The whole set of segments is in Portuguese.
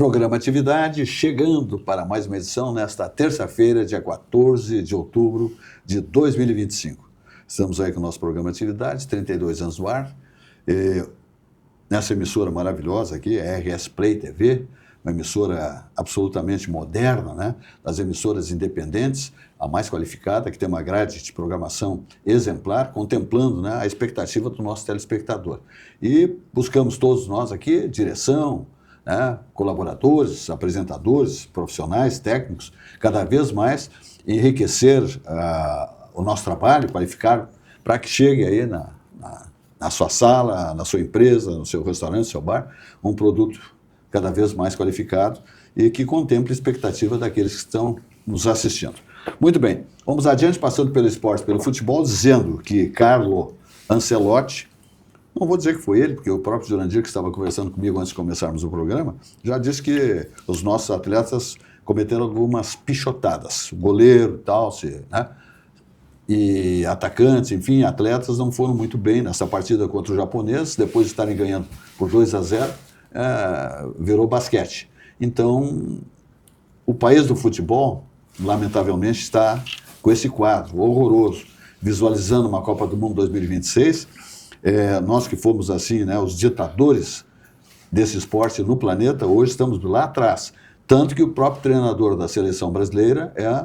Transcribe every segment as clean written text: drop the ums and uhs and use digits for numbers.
Programa Atividade, chegando para mais uma edição nesta terça-feira, dia 14 de outubro de 2025. Estamos aí com o nosso Programa Atividade, 32 anos no ar, nessa emissora maravilhosa aqui, a RS Play TV, uma emissora absolutamente moderna, né? Das emissoras independentes, a mais qualificada, que tem uma grade de programação exemplar, contemplando, né, a expectativa do nosso telespectador. E buscamos todos nós aqui, direção, né, colaboradores, apresentadores, profissionais, técnicos, cada vez mais enriquecer o nosso trabalho, qualificar, para que chegue aí na sua sala, na sua empresa, no seu restaurante, no seu bar, um produto cada vez mais qualificado e que contemple a expectativa daqueles que estão nos assistindo. Muito bem, vamos adiante, passando pelo esporte, pelo futebol, dizendo que Carlo Ancelotti, não vou dizer que foi ele, porque o próprio Jurandir, que estava conversando comigo antes de começarmos o programa, já disse que os nossos atletas cometeram algumas pichotadas. O goleiro e tal, né? E atacantes, enfim, atletas não foram muito bem nessa partida contra os japoneses, depois de estarem ganhando por 2-0, virou basquete. Então, o país do futebol, lamentavelmente, está com esse quadro horroroso, visualizando uma Copa do Mundo 2026, nós que fomos assim, né, os ditadores desse esporte no planeta, hoje estamos lá atrás. Tanto que o próprio treinador da seleção brasileira é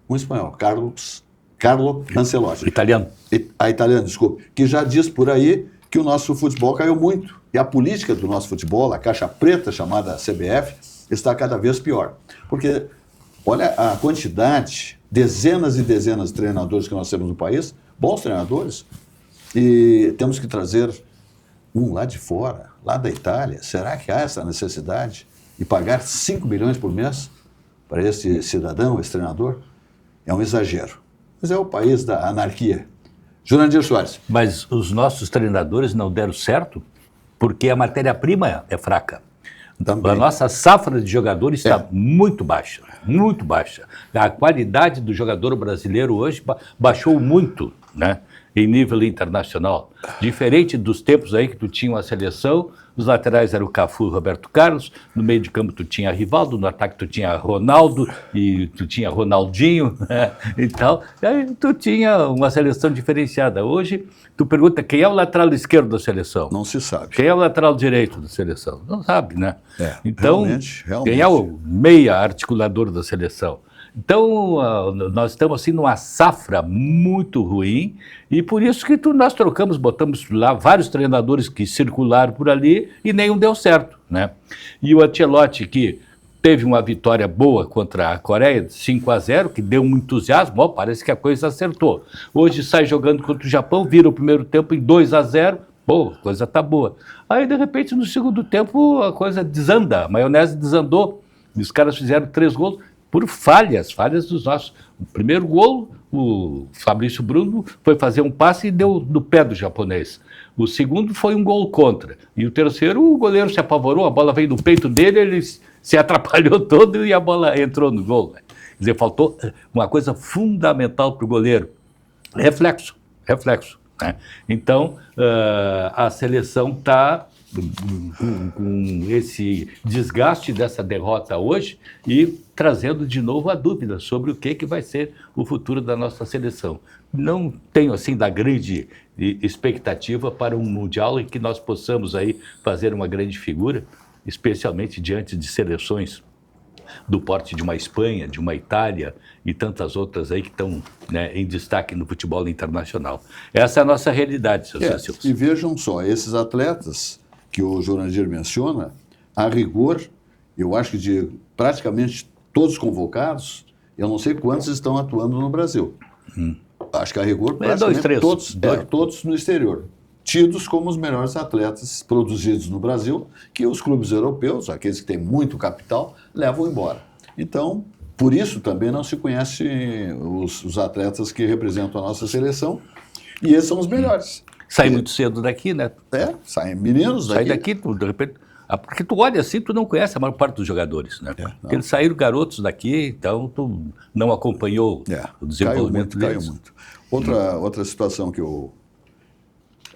um espanhol, Carlo Ancelotti. Italiano. Italiano, desculpe. Que já diz por aí que o nosso futebol caiu muito. E a política do nosso futebol, a caixa preta chamada CBF, está cada vez pior. Porque, olha a quantidade, dezenas e dezenas de treinadores que nós temos no país, bons treinadores, e temos que trazer um lá de fora, lá da Itália. Será que há essa necessidade de pagar 5 milhões por mês para esse cidadão, esse treinador? É um exagero. Mas é o país da anarquia. Jurandir Soares. Mas os nossos treinadores não deram certo porque a matéria-prima é fraca. Também. A nossa safra de jogadores está muito baixa, muito baixa. A qualidade do jogador brasileiro hoje baixou muito, né, em nível internacional. Diferente dos tempos aí que tu tinha uma seleção, os laterais eram o Cafu e o Roberto Carlos, no meio de campo tu tinha Rivaldo, no ataque tu tinha Ronaldo e tu tinha Ronaldinho, né, e tal. E aí tu tinha uma seleção diferenciada. Hoje tu pergunta quem é o lateral esquerdo da seleção? Não se sabe. Quem é o lateral direito da seleção? Não sabe, né? Então, realmente. Quem é o meia articulador da seleção? Então, nós estamos assim numa safra muito ruim e por isso que nós trocamos, botamos lá vários treinadores que circularam por ali e nenhum deu certo, né? E o Ancelotti, que teve uma vitória boa contra a Coreia, 5-0, que deu um entusiasmo, parece que a coisa acertou. Hoje sai jogando contra o Japão, vira o primeiro tempo em 2-0, pô, a coisa tá boa. Aí, de repente, no segundo tempo, a coisa desanda, a maionese desandou, e os caras fizeram 3 gols, por falhas dos nossos. O primeiro gol, o Fabrício Bruno foi fazer um passe e deu no pé do japonês. O segundo foi um gol contra. E o terceiro, o goleiro se apavorou, a bola veio no peito dele, ele se atrapalhou todo e a bola entrou no gol, né? Quer dizer, faltou uma coisa fundamental para o goleiro. Reflexo. Né? Então, a seleção está com esse desgaste dessa derrota hoje e trazendo de novo a dúvida sobre o que vai ser o futuro da nossa seleção. Não tenho, assim, da grande expectativa para um Mundial em que nós possamos aí fazer uma grande figura, especialmente diante de seleções do porte de uma Espanha, de uma Itália e tantas outras aí que estão, né, em destaque no futebol internacional. Essa é a nossa realidade, seus senhores. E vejam só, esses atletas que o Jurandir menciona, a rigor, eu acho que de praticamente todos os convocados, eu não sei quantos estão atuando no Brasil. Acho que a rigor, praticamente todos no exterior, tidos como os melhores atletas produzidos no Brasil, que os clubes europeus, aqueles que têm muito capital, levam embora. Então, por isso também não se conhece os atletas que representam a nossa seleção, e esses são os melhores. Sai muito cedo daqui, né? Saem meninos daqui. Sai daqui, de repente... Porque tu olha assim, tu não conhece a maior parte dos jogadores, né? Porque eles saíram garotos daqui, então tu não acompanhou o desenvolvimento deles. Caiu muito. Outra situação que eu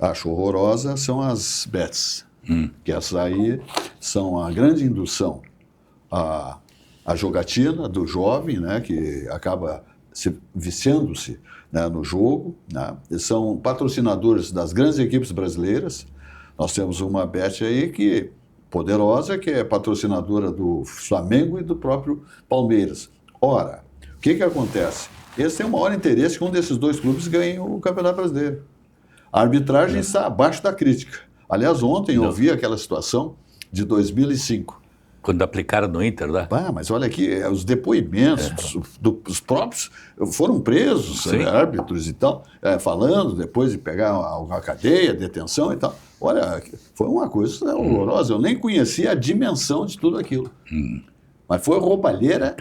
acho horrorosa são as bets, que essas aí são a grande indução a jogatina do jovem, né, que acaba viciando-se, né, no jogo, né? Eles são patrocinadores das grandes equipes brasileiras. Nós temos uma Bet aí que poderosa, que é patrocinadora do Flamengo e do próprio Palmeiras. Ora, o que acontece? Eles têm o maior interesse que um desses dois clubes ganhe o Campeonato Brasileiro. A arbitragem está abaixo da crítica. Aliás, ontem eu vi aquela situação de 2005. Quando aplicaram no Inter, né? Mas olha aqui, os depoimentos dos próprios foram presos, árbitros e tal, falando depois de pegar a cadeia, detenção e tal. Olha, foi uma coisa horrorosa. Eu nem conhecia a dimensão de tudo aquilo. Mas foi roubalheira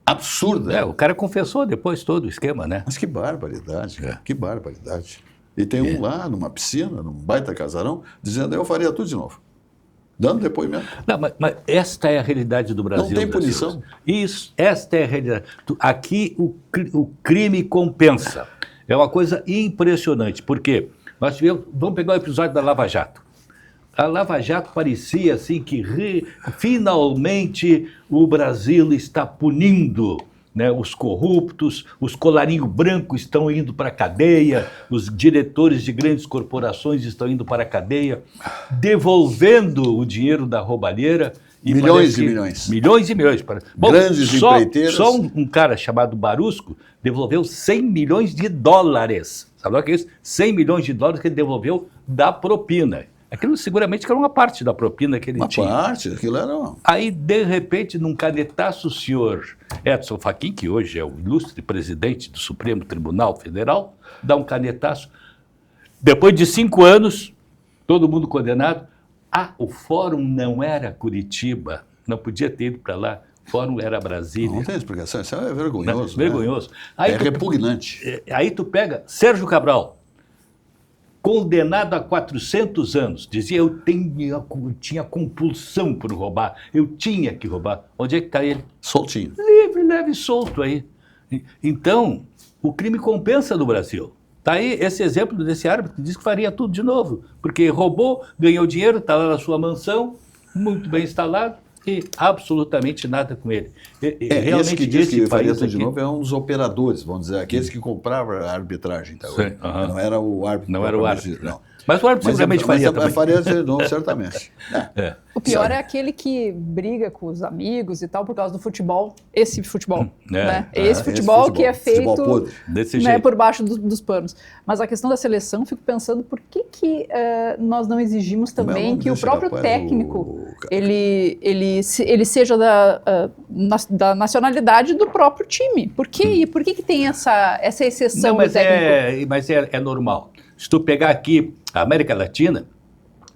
absurda. O cara confessou depois todo o esquema, né? Mas que barbaridade, que barbaridade. E tem um lá, numa piscina, num baita casarão, dizendo, eu faria tudo de novo. Dando depoimento. Não, mas esta é a realidade do Brasil. Não tem punição. Isso, esta é a realidade. Aqui o crime compensa. É uma coisa impressionante, porque nós tivemos, vamos pegar o episódio da Lava Jato. A Lava Jato parecia assim que finalmente o Brasil está punindo, né, os corruptos, os colarinho branco estão indo para a cadeia, os diretores de grandes corporações estão indo para a cadeia, devolvendo o dinheiro da roubalheira. Milhões e milhões. Milhões e milhões. Bom, grandes empreiteiras. Só um cara chamado Barusco devolveu 100 milhões de dólares. Sabe o que é isso? 100 milhões de dólares que ele devolveu da propina. Aquilo seguramente que era uma parte da propina que ele tinha. Uma parte, aquilo era... Aí, de repente, num canetaço, o senhor Edson Fachin, que hoje é o ilustre presidente do Supremo Tribunal Federal, dá um canetaço. Depois de 5 anos, todo mundo condenado. O fórum não era Curitiba, não podia ter ido para lá. O fórum era Brasília. Não tem explicação, isso é vergonhoso. Não, vergonhoso. Aí repugnante. Aí tu pega Sérgio Cabral, condenado a 400 anos, dizia eu tinha compulsão por roubar, eu tinha que roubar. Onde é que está ele? Soltinho. Livre, leve e solto aí. Então, o crime compensa no Brasil. Está aí esse exemplo desse árbitro que diz que faria tudo de novo, porque roubou, ganhou dinheiro, está lá na sua mansão, muito bem instalado, e absolutamente nada com ele. Realmente, esse que diz que faria tudo de novo é um dos operadores, vamos dizer, aqueles que compravam a arbitragem. Tá? Não era o árbitro. Não era o árbitro. Não. Mas o árbitro seguramente faria também. Faria de novo, certamente. O pior é aquele que briga com os amigos e tal por causa do futebol, esse futebol. Esse futebol que é feito desse jeito. Por baixo dos panos. Mas a questão da seleção, fico pensando por que nós não exigimos também que o próprio técnico ele seja da nacionalidade do próprio time. Por quê? Por que tem essa exceção? Não, mas é normal. Se tu pegar aqui a América Latina,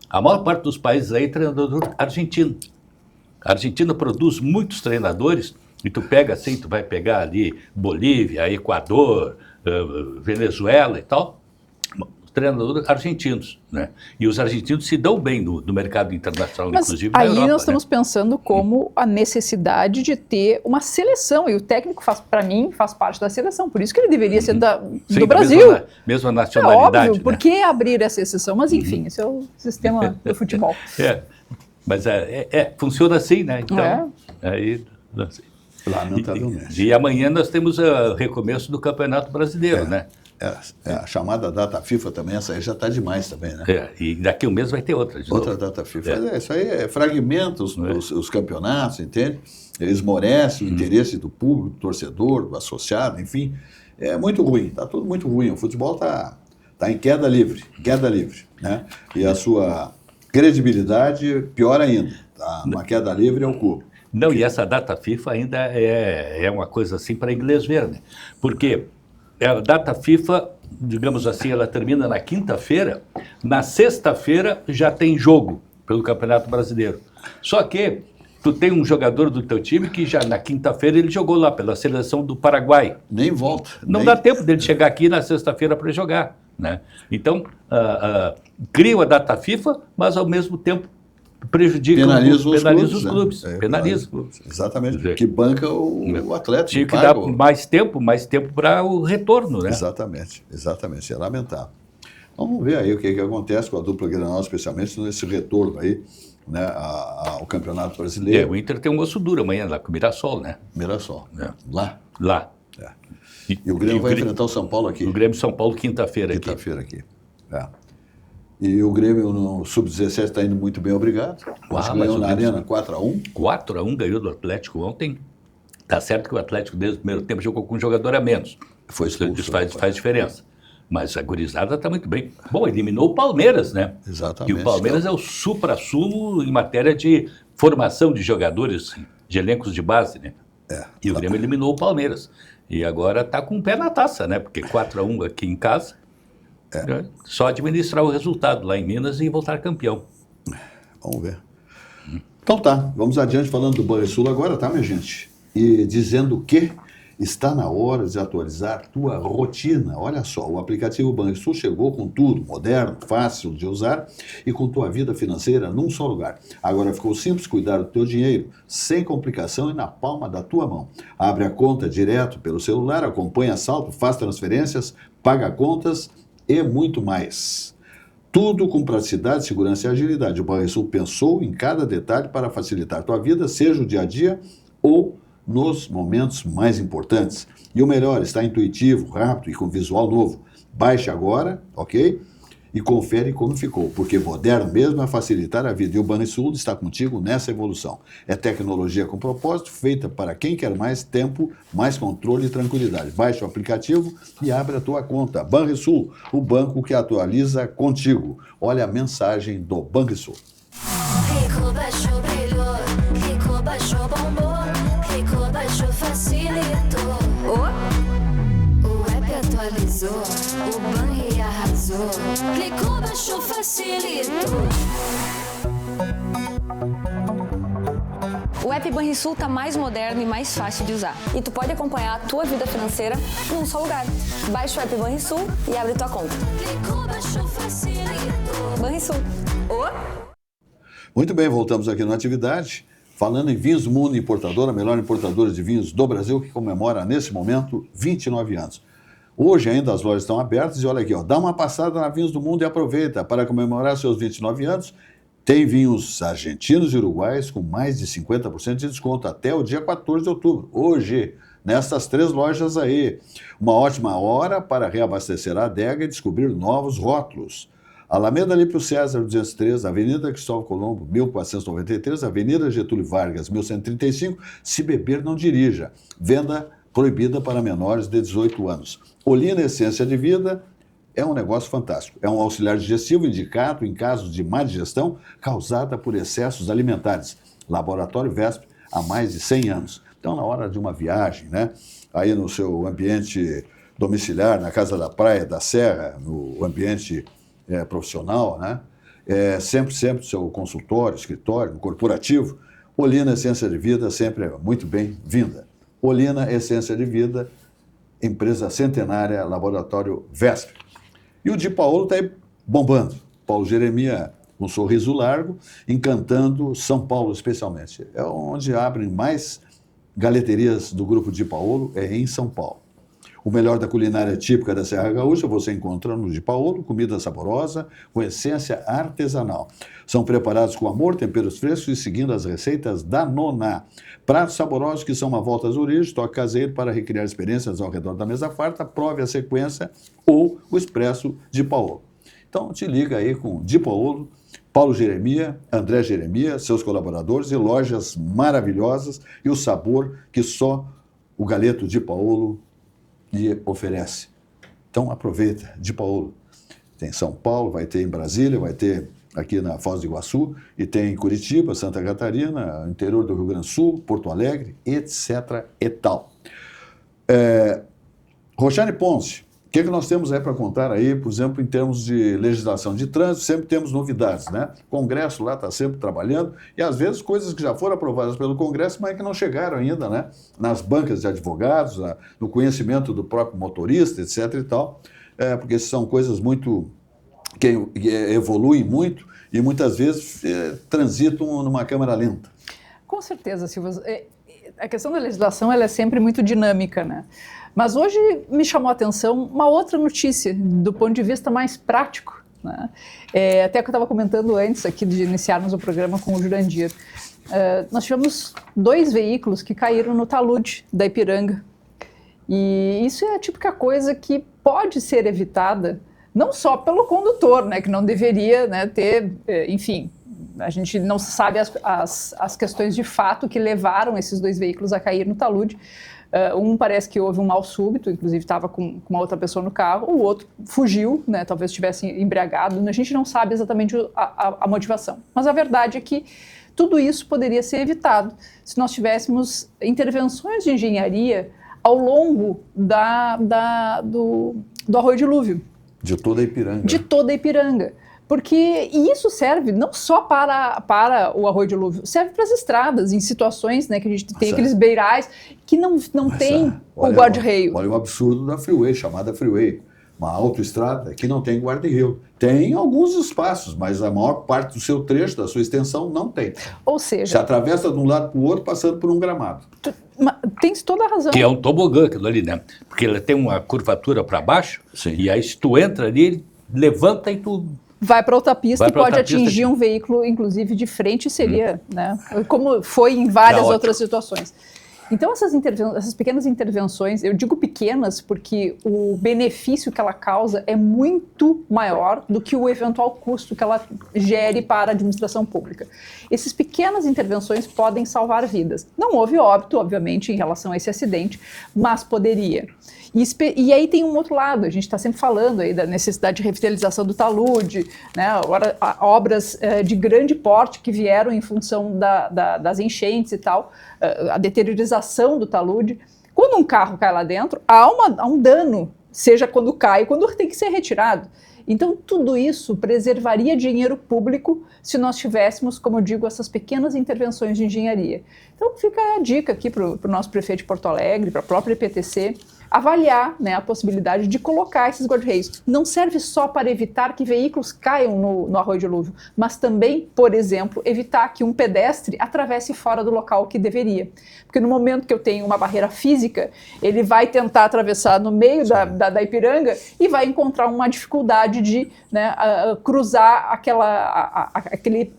a maior parte dos países aí é treinador argentino. A Argentina produz muitos treinadores, e tu pega assim, tu vai pegar ali Bolívia, Equador, Venezuela e tal, treinadores argentinos, né? E os argentinos se dão bem no mercado internacional, mas inclusive na Europa. Aí nós estamos pensando como a necessidade de ter uma seleção, e o técnico, para mim, faz parte da seleção, por isso que ele deveria ser do Brasil. Mesma nacionalidade. É óbvio, né? Por que abrir essa exceção? Mas enfim, esse é o sistema do futebol. Mas funciona assim, né? Então, aí... Assim. Lamentavelmente. E amanhã nós temos o recomeço do Campeonato Brasileiro, né? A chamada data FIFA também, essa aí já está demais também, né? E daqui a um mês vai ter outra. Outra data FIFA. Isso aí fragmenta os campeonatos, entende? Esmorece o interesse do público, do torcedor, do associado, enfim. É muito ruim, está tudo muito ruim. O futebol está em queda livre, né? E a sua credibilidade, pior ainda, está numa queda livre ao cubo. Não, e essa data FIFA ainda é uma coisa assim para inglês ver, né? Porque a data FIFA, digamos assim, ela termina na quinta-feira, na sexta-feira já tem jogo pelo Campeonato Brasileiro. Só que tu tem um jogador do teu time que já na quinta-feira ele jogou lá pela seleção do Paraguai. Nem volta. Não dá tempo dele chegar aqui na sexta-feira para jogar, né? Então, criam a data FIFA, mas ao mesmo tempo prejudicam, penaliza os clubes. Penaliza os clubes. Exatamente, que banca o atleta. Tinha que dar mais tempo para o retorno, né? Exatamente, é lamentável. Vamos ver aí o que acontece com a dupla Grenal, especialmente nesse retorno aí né, ao Campeonato Brasileiro. O Inter tem um osso duro amanhã lá com o Mirassol, né? Mirassol. Lá. É. E o Grêmio vai enfrentar o São Paulo aqui. O Grêmio São Paulo quinta-feira aqui. Quinta-feira aqui. E o Grêmio no Sub-17 está indo muito bem, obrigado. Acho que ganhou na Arena 4-1. 4-1 ganhou do Atlético ontem. Tá certo que o Atlético desde o primeiro tempo jogou com um jogador a menos. Foi expulso. Isso faz diferença. Mas a gurizada está muito bem. Bom, eliminou o Palmeiras, né? Exatamente. E o Palmeiras é o supra-sumo em matéria de formação de jogadores, de elencos de base, né? E o Grêmio eliminou o Palmeiras. E agora está com o pé na taça, né? Porque 4-1 aqui em casa. Só administrar o resultado lá em Minas e voltar campeão. Vamos ver. Então tá, vamos adiante falando do Banrisul agora, tá, minha gente? E dizendo que está na hora de atualizar tua rotina. Olha só, o aplicativo Banrisul chegou com tudo, moderno, fácil de usar e com tua vida financeira num só lugar. Agora ficou simples cuidar do teu dinheiro, sem complicação e na palma da tua mão. Abre a conta direto pelo celular, acompanha saldo, faz transferências, paga contas e muito mais. Tudo com praticidade, segurança e agilidade. O Banrisul pensou em cada detalhe para facilitar tua vida, seja o dia a dia ou nos momentos mais importantes. E o melhor, está intuitivo, rápido e com visual novo. Baixe agora, ok? E confere como ficou, porque moderno mesmo é facilitar a vida. E o Banrisul está contigo nessa evolução. É tecnologia com propósito, feita para quem quer mais tempo, mais controle e tranquilidade. Baixe o aplicativo e abre a tua conta. Banrisul, o banco que atualiza contigo. Olha a mensagem do Banrisul. Rico baixou, brilhou, Rico baixou, bombou, Rico baixou, facilitou. O app atualizou, o Banri arrasou, clicou, baixou, facilitou. O app Banrisul tá mais moderno e mais fácil de usar. E tu pode acompanhar a tua vida financeira num só lugar. Baixa o app Banrisul e abre tua conta. Clicou, baixou, facilitou. Banrisul. Muito bem, voltamos aqui na atividade, falando em Vinhos do Mundo Importadora, a melhor importadora de vinhos do Brasil, que comemora nesse momento 29 anos. Hoje ainda as lojas estão abertas e olha aqui, dá uma passada na Vinhos do Mundo e aproveita para comemorar seus 29 anos. Tem vinhos argentinos e uruguaios com mais de 50% de desconto até o dia 14 de outubro. Hoje, nestas 3 lojas aí. Uma ótima hora para reabastecer a adega e descobrir novos rótulos. Alameda Alípio César, 203, Avenida Cristóvão Colombo, 1493, Avenida Getúlio Vargas, 1135. Se beber, não dirija. Venda proibida para menores de 18 anos. Olina Essência de Vida é um negócio fantástico. É um auxiliar digestivo indicado em casos de má digestão causada por excessos alimentares. Laboratório Vesp há mais de 100 anos. Então, na hora de uma viagem, né, aí no seu ambiente domiciliar, na casa da praia, da serra, no ambiente profissional, né, sempre seu consultório, escritório, corporativo, Olina Essência de Vida sempre é muito bem-vinda. Olina Essência de Vida, empresa centenária, Laboratório Vesp. E o Di Paolo está aí bombando. Paulo Jeremias, um sorriso largo, encantando São Paulo especialmente. É onde abrem mais galeterias do grupo Di Paolo, é em São Paulo. O melhor da culinária típica da Serra Gaúcha você encontra no Di Paolo, comida saborosa com essência artesanal. São preparados com amor, temperos frescos e seguindo as receitas da Nona. Pratos saborosos que são uma volta às origens, toque caseiro para recriar experiências ao redor da mesa farta, prove a sequência ou o expresso Di Paolo. Então te liga aí com Di Paolo, Paulo Jeremias, André Jeremias, seus colaboradores e lojas maravilhosas e o sabor que só o galeto Di Paolo lhe oferece. Então aproveita, Di Paolo. Tem em São Paulo, vai ter em Brasília, vai ter aqui na Foz do Iguaçu, e tem em Curitiba, Santa Catarina, interior do Rio Grande do Sul, Porto Alegre, etc. e tal. Roxane Ponce, o que nós temos aí para contar aí, por exemplo, em termos de legislação de trânsito, sempre temos novidades, né? O Congresso lá está sempre trabalhando, e às vezes coisas que já foram aprovadas pelo Congresso, mas que não chegaram ainda, né? Nas bancas de advogados, no conhecimento do próprio motorista, etc. e tal, porque são coisas muito que evoluem muito e muitas vezes transitam numa câmara lenta. Com certeza, Silvio. A questão da legislação ela é sempre muito dinâmica, né? Mas hoje me chamou a atenção uma outra notícia, do ponto de vista mais prático, né? Até que eu estava comentando antes aqui de iniciarmos o programa com o Jurandir. Nós tivemos 2 veículos que caíram no talude da Ipiranga. E isso é a típica coisa que pode ser evitada, não só pelo condutor, né, que não deveria, né, ter, enfim, a gente não sabe as questões de fato que levaram esses 2 veículos a cair no talude. Um parece que houve um mal súbito, inclusive estava com uma outra pessoa no carro, o outro fugiu, né, talvez estivesse embriagado, a gente não sabe exatamente a motivação. Mas a verdade é que tudo isso poderia ser evitado se nós tivéssemos intervenções de engenharia ao longo do Arroio Dilúvio. De toda a Ipiranga. De toda a Ipiranga. E isso serve não só para o Arroio Dilúvio, serve para as estradas, em situações, né, que a gente tem aqueles beirais que não tem o guarda-reio. Olha o absurdo da freeway, chamada freeway. Uma autoestrada que não tem guarda-reio. Tem alguns espaços, mas a maior parte do seu trecho, da sua extensão, não tem. Ou seja... Se atravessa de um lado para o outro, passando por um gramado. Tens toda a razão. Que é um tobogã aquilo ali, né? Porque ele tem uma curvatura para baixo, Sim. E aí se tu entra ali, ele levanta e tu... Vai para outra pista e pode atingir pista. Um veículo, inclusive de frente, seria, né? Como foi em várias outras situações. Então, essas pequenas intervenções, eu digo pequenas porque o benefício que ela causa é muito maior do que o eventual custo que ela gere para a administração pública. Essas pequenas intervenções podem salvar vidas. Não houve óbito, obviamente, em relação a esse acidente, mas poderia. E aí tem um outro lado, a gente está sempre falando aí da necessidade de revitalização do talude, né, obras de grande porte que vieram em função das enchentes e tal, a deteriorização do talude. Quando um carro cai lá dentro, há um dano, seja quando cai, quando tem que ser retirado. Então, tudo isso preservaria dinheiro público se nós tivéssemos, como eu digo, essas pequenas intervenções de engenharia. Então, fica a dica aqui para o nosso prefeito de Porto Alegre, para a própria IPTC, avaliar, né, a possibilidade de colocar esses guarda-reios. Não serve só para evitar que veículos caiam no Arroio Dilúvio, mas também, por exemplo, evitar que um pedestre atravesse fora do local que deveria. Porque no momento que eu tenho uma barreira física, ele vai tentar atravessar no meio da Ipiranga e vai encontrar uma dificuldade de, né, cruzar aquele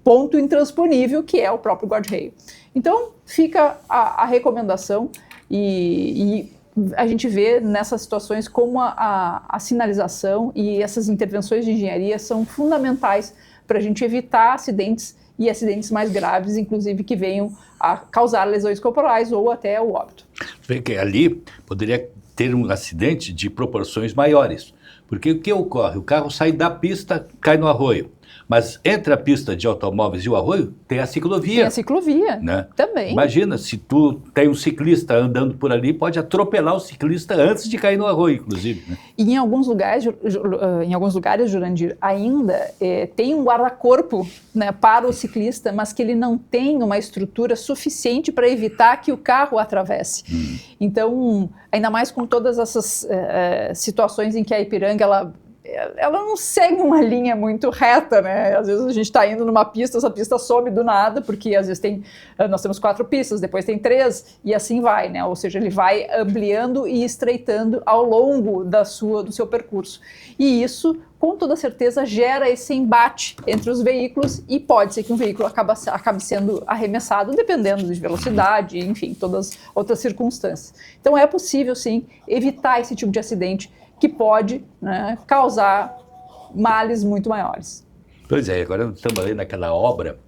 ponto intransponível que é o próprio guarda-reio. Então, fica a recomendação. E a gente vê nessas situações como a sinalização e essas intervenções de engenharia são fundamentais para a gente evitar acidentes e acidentes mais graves, inclusive que venham a causar lesões corporais ou até o óbito. Vê que ali poderia ter um acidente de proporções maiores, porque o que ocorre? O carro sai da pista, cai no arroio. Mas entre a pista de automóveis e o arroio, tem a ciclovia. Tem a ciclovia, né? Também. Imagina, se tu tem um ciclista andando por ali, pode atropelar o ciclista antes de cair no arroio, inclusive. Né? E em alguns lugares, Jurandir, ainda tem um guarda-corpo, né, para o ciclista, mas que ele não tem uma estrutura suficiente para evitar que o carro atravesse. Então, ainda mais com todas essas situações em que a Ipiranga, ela não segue uma linha muito reta, né? Às vezes a gente está indo numa pista, essa pista some do nada, porque às vezes nós temos 4 pistas, depois tem 3, e assim vai, né? Ou seja, ele vai ampliando e estreitando ao longo do seu percurso. E isso, com toda certeza, gera esse embate entre os veículos e pode ser que um veículo acabe sendo arremessado, dependendo de velocidade, enfim, todas outras circunstâncias. Então é possível, sim, evitar esse tipo de acidente que pode, né, causar males muito maiores. Pois é, agora estamos ali naquela obra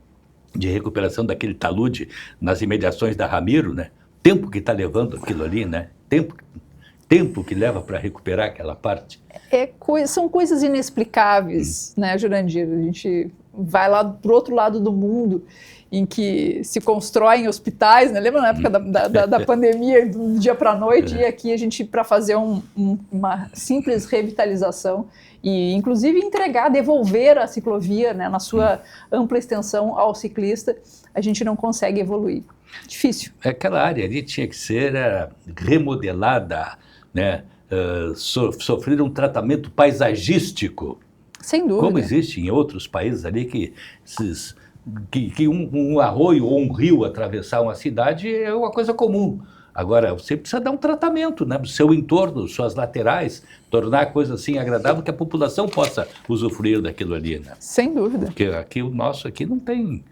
de recuperação daquele talude nas imediações da Ramiro, né? Tempo que está levando aquilo ali, né? Tempo que leva para recuperar aquela parte. São coisas inexplicáveis, né, Jurandir? A gente vai lá para o outro lado do mundo, em que se constroem hospitais, né? Lembra na época da pandemia, do dia para a noite, e aqui a gente, para fazer uma simples revitalização e, inclusive, devolver a ciclovia, né, na sua ampla extensão ao ciclista, a gente não consegue evoluir. Difícil. Aquela área ali tinha que ser remodelada, né? Sofrer um tratamento paisagístico. Sem dúvida. Como existe em outros países ali que um arroio ou um rio atravessar uma cidade é uma coisa comum. Agora, você precisa dar um tratamento, né, no seu entorno, suas laterais, tornar a coisa assim agradável que a população possa usufruir daquilo ali, né? Sem dúvida. Porque aqui o nosso aqui não tem.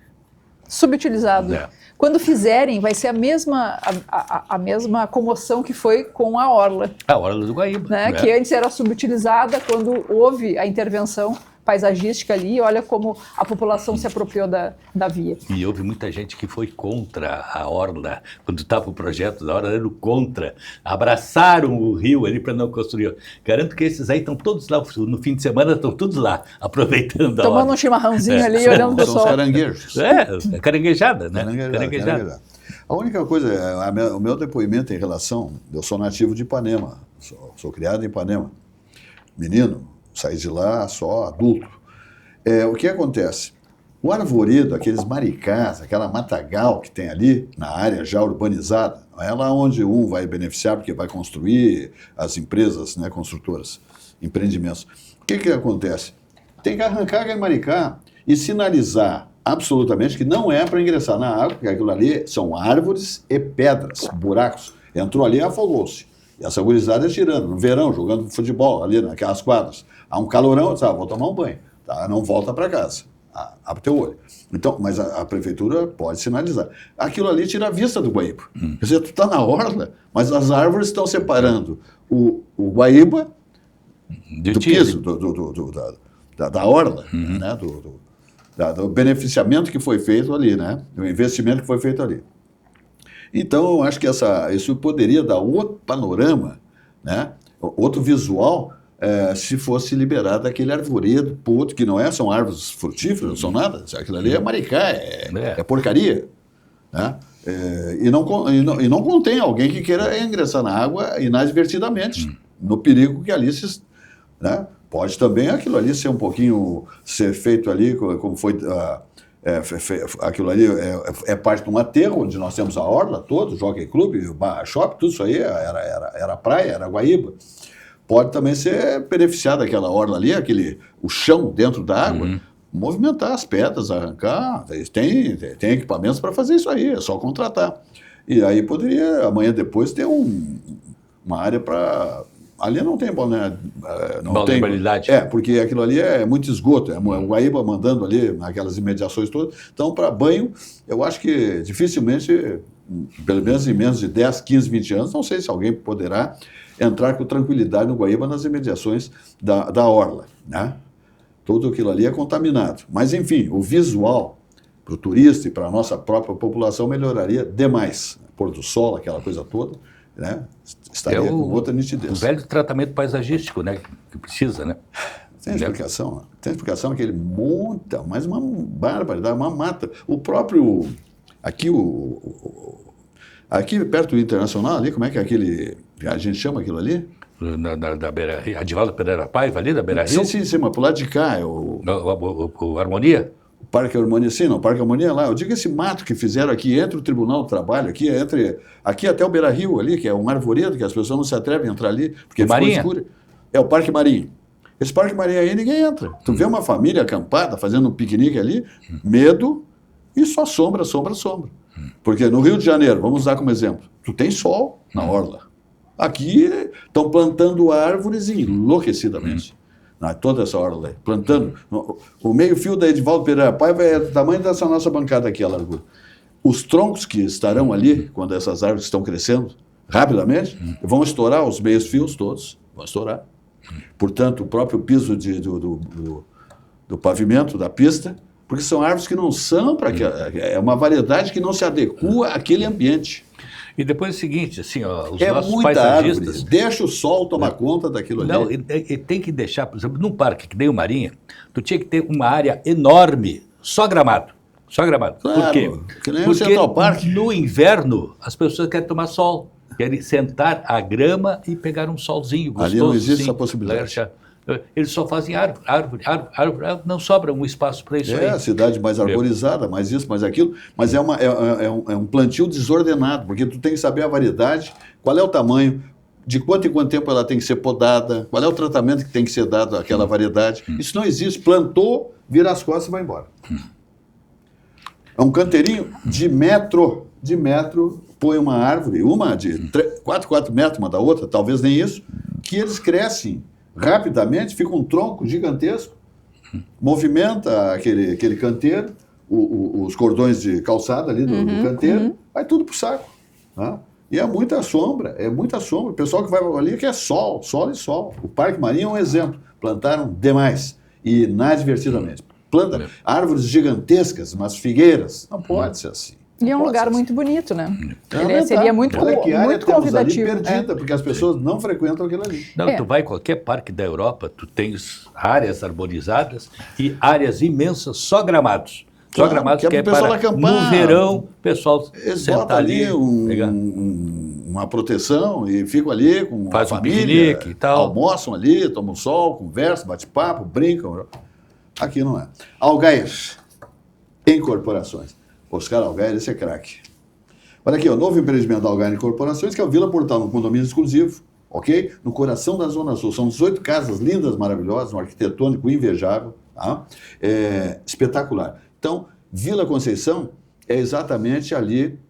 Subutilizado. É. Quando fizerem, vai ser a mesma comoção que foi com a Orla, A Orla do Guaíba. né? Né? Que antes era subutilizada, quando houve a intervenção paisagística ali, olha como a população se apropriou da via. E houve muita gente que foi contra a Orla, quando estava o projeto da Orla, eram contra, abraçaram o rio ali para não construir. Garanto que esses aí estão todos lá, no fim de semana estão todos lá, aproveitando a Tomando Orla. um chimarrãozinho É. ali, olhando pro São os sol. caranguejos. É caranguejada, né? Caranguejada. A única coisa, o meu depoimento em relação, eu sou nativo de Ipanema, sou criado em Ipanema, menino, saí de lá só adulto. O que acontece? O arvoredo, aqueles maricás, aquela matagal que tem ali, na área já urbanizada, é lá onde um vai beneficiar, porque vai construir as empresas, né, construtoras, empreendimentos. O que acontece? Tem que arrancar aquele maricá e sinalizar absolutamente que não é para ingressar na água, porque aquilo ali são árvores e pedras, buracos. Entrou ali e afogou-se. E essa gurizada tirando, no verão, jogando futebol ali naquelas quadras. Há um calorão, sabe, vou tomar um banho. Tá? Não volta para casa. Abre teu olho. Então, mas a prefeitura pode sinalizar. Aquilo ali tira a vista do Guaíba. Quer dizer, tu está na orla, mas as árvores estão separando o Guaíba do piso, da orla, né? Do beneficiamento que foi feito ali, né? Do investimento que foi feito ali. Então, eu acho que isso poderia dar outro panorama, né? Outro visual, se fosse liberado aquele arvoredo, que não são árvores frutíferas, não são nada. Aquilo ali é maricá, é porcaria. Né? E não contém alguém que queira ingressar na água inadvertidamente, no perigo que ali se... Né? Pode também aquilo ali ser feito ali, como foi... aquilo ali é parte de um aterro, onde nós temos a orla toda, o Jockey Club, o Bar Shop, tudo isso aí era praia, era Guaíba. Pode também ser beneficiado aquela orla ali, o chão dentro da água, movimentar as pedras, arrancar. Tem equipamentos para fazer isso aí, é só contratar. E aí poderia, amanhã depois, ter uma área para... Ali não tem balneabilidade. Porque aquilo ali é muito esgoto, o Guaíba mandando ali naquelas imediações todas. Então, para banho, eu acho que dificilmente, pelo menos em menos de 10, 15, 20 anos, não sei se alguém poderá entrar com tranquilidade no Guaíba nas imediações da orla, né? Tudo aquilo ali é contaminado. Mas, enfim, o visual para o turista e para a nossa própria população melhoraria demais. Pôr do sol, aquela coisa toda, né? Estaria com outra nitidez. O velho tratamento paisagístico, né? Que precisa, né? Tem explicação que ele monta, mas uma barbaridade, uma mata. O próprio... Aqui perto do Internacional, ali, como é que é aquele... A gente chama aquilo ali? Da Beira Rio, Adivaldo Pereira Paiva, ali da Beira Rio? Sim, mas pro lado de cá é o Harmonia? O Parque Harmonia, sim, não, o Parque Harmonia é lá. Eu digo esse mato que fizeram aqui entre o Tribunal do Trabalho, aqui até o Beira Rio ali, que é um arvoredo, que as pessoas não se atrevem a entrar ali, porque ficou escuro. É o Parque Marinho. Esse Parque Marinho aí ninguém entra. Tu vê uma família acampada, fazendo um piquenique ali, medo e só sombra. Porque no Rio de Janeiro, vamos usar como exemplo, tu tem sol na orla. Aqui estão plantando árvores enlouquecidamente. Toda essa orla aí, plantando. O meio-fio da Edivaldo Pereira Paiva é do tamanho dessa nossa bancada aqui, a largura. Os troncos que estarão ali, quando essas árvores estão crescendo rapidamente, vão estourar os meios-fios todos, vão estourar. Portanto, o próprio piso do pavimento, da pista, porque são árvores que não são para... É uma variedade que não se adequa àquele ambiente. E depois é o seguinte, assim, ó, os nossos muita paisagistas... árvore. Deixa o sol tomar conta daquilo ali. Não, e tem que deixar, por exemplo, num parque que nem o Marinha, tu tinha que ter uma área enorme, só gramado. Claro, por quê? Que nem Porque o Central Park. No inverno as pessoas querem tomar sol, querem sentar à grama e pegar um solzinho gostoso. Ali não existe sim, essa possibilidade. Eles só fazem árvore, não sobra um espaço para isso aí. A cidade mais arborizada, mais isso, mais aquilo, mas é um plantio desordenado, porque tu tem que saber a variedade, qual é o tamanho, de quanto em quanto tempo ela tem que ser podada, qual é o tratamento que tem que ser dado àquela variedade. Isso não existe. Plantou, vira as costas e vai embora. É um canteirinho de metro, de metro, põe uma árvore, uma de 4 metros uma da outra, talvez nem isso, que eles crescem rapidamente, fica um tronco gigantesco, movimenta aquele canteiro, os cordões de calçada ali do canteiro, vai tudo pro saco. Tá? E é muita sombra. O pessoal que vai ali quer sol e sol. O Parque Marinho é um exemplo. Plantaram demais e inadvertidamente. Planta árvores gigantescas, umas figueiras. Não pode ser assim. E é um lugar muito bonito, né? Ele seria muito convidativo. Ali perdida, porque as pessoas não frequentam aquilo ali. Não, tu vai em qualquer parque da Europa, tu tens áreas arborizadas e áreas imensas, só gramados. Só gramados que é para, no verão, o pessoal sentar ali, uma proteção e ficam ali com a família, piquenique e tal. Almoçam ali, tomam sol, conversam, bate-papo, brincam. Aqui não é. Algair, em corporações. Oscar Algair, esse é craque. Olha aqui, o novo empreendimento da Algair em Corporações, que é o Vila Portal, um condomínio exclusivo, ok? No coração da Zona Sul. São 18 casas lindas, maravilhosas, um arquitetônico invejável, tá? Espetacular. Então, Vila Conceição é exatamente ali